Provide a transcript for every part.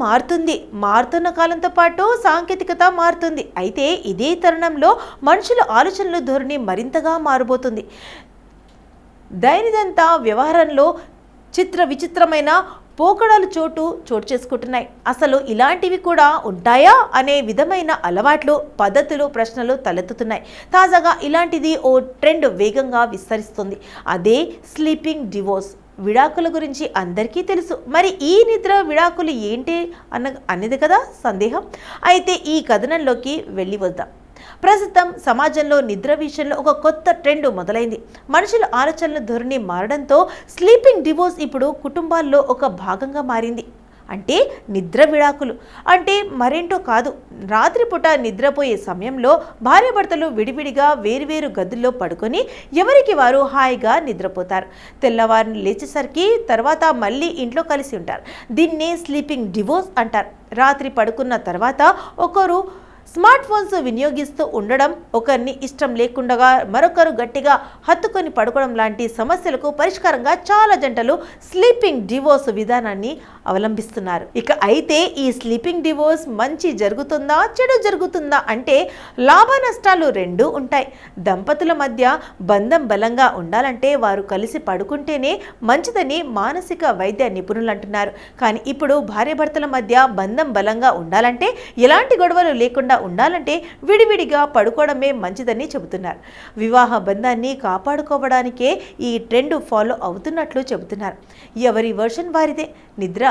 మారుతుంది. మారుతున్న కాలంతో పాటు సాంకేతికత మారుతుంది. అయితే ఇదే తరుణంలో మనుషుల ఆలోచనల ధోరణి మరింతగా మారబోతుంది. దైనందిన వ్యవహారంలో విచిత్రమైన పోకడలు చోటు చేసుకుంటున్నాయి. అసలు ఇలాంటివి కూడా ఉంటాయా అనే విధమైన అలవాట్లు, పద్ధతులు, ప్రశ్నలు తలెత్తుతున్నాయి. తాజాగా ఇలాంటిది ఓ ట్రెండ్ వేగంగా విస్తరిస్తుంది. అదే స్లీపింగ్ డివోర్స్. విడాకుల గురించి అందరికీ తెలుసు. మరి ఈ నిద్ర విడాకులు ఏంటి అనేది కదా సందేహం. అయితే ఈ కథనంలోకి వెళ్ళి వద్దాం. ప్రస్తుతం సమాజంలో నిద్ర విషయంలో ఒక కొత్త ట్రెండ్ మొదలైంది. మనుషుల ఆలోచనల ధోరణి మారడంతో స్లీపింగ్ డివోర్స్ ఇప్పుడు కుటుంబాల్లో ఒక భాగంగా మారింది. అంటే నిద్ర విడాకులు అంటే మరేంటో కాదు. రాత్రిపూట నిద్రపోయే సమయంలో భార్యాభర్తలు విడివిడిగా వేరువేరు గదుల్లో పడుకొని ఎవరికి వారు హాయిగా నిద్రపోతారు. తెల్లవారిని లేచేసరికి తర్వాత మళ్ళీ ఇంట్లో కలిసి ఉంటారు. దీన్నే స్లీపింగ్ డివోర్స్ అంటారు. రాత్రి పడుకున్న తర్వాత ఒకరు స్మార్ట్ ఫోన్స్ వినియోగిస్తూ ఉండడం, ఒకరిని ఇష్టం లేకుండా మరొకరు గట్టిగా హత్తుకొని పడుకోవడం లాంటి సమస్యలకు పరిష్కారంగా చాలా జంటలు స్లీపింగ్ డివోర్స్ విధానాన్ని అవలంబిస్తున్నారు. అయితే ఈ స్లీపింగ్ డివోర్స్ మంచి జరుగుతుందా, చెడు జరుగుతుందా అంటే లాభ నష్టాలు రెండూ ఉంటాయి. దంపతుల మధ్య బంధం బలంగా ఉండాలంటే వారు కలిసి పడుకుంటేనే మంచిదని మానసిక వైద్య నిపుణులు అంటున్నారు. కానీ ఇప్పుడు భార్యాభర్తల మధ్య బంధం బలంగా ఉండాలంటే, ఎలాంటి గొడవలు లేకుండా ఉండాలంటే విడివిడిగా పడుకోవడమే మంచిదని చెబుతున్నారు. వివాహ బంధాన్ని కాపాడుకోవడానికే ఈ ట్రెండ్ ఫాలో అవుతున్నట్లు చెబుతున్నారు. ఎవరి వర్షన్ వారిదే. నిద్ర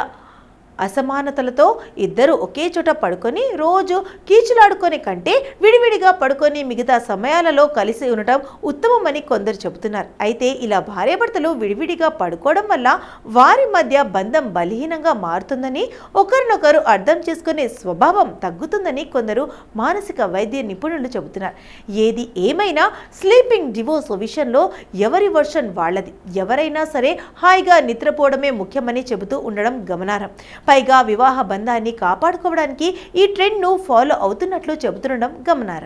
అసమానతలతో ఇద్దరు ఒకే చోట పడుకొని రోజు కీచులాడుకొని కంటే విడివిడిగా పడుకొని మిగతా సమయాలలో కలిసి ఉండటం ఉత్తమమని కొందరు చెబుతున్నారు. అయితే ఇలా భార్యాభర్తలు విడివిడిగా పడుకోవడం వల్ల వారి మధ్య బంధం బలహీనంగా మారుతుందని, ఒకరినొకరు అర్థం చేసుకునే స్వభావం తగ్గుతుందని కొందరు మానసిక వైద్య నిపుణులు చెబుతున్నారు. ఏది ఏమైనా స్లీపింగ్ డివోర్స్ విషయంలో ఎవరి వర్షన్ వాళ్ళది. ఎవరైనా సరే హాయిగా నిద్రపోవడమే ముఖ్యమని చెబుతూ ఉండడం గమనార్హం. పైగా వివాహ బంధాన్ని కాపాడుకోవడానికి ఈ ట్రెండ్ను ఫాలో అవుతున్నట్లు చెబుతుండడం గమనార్హం.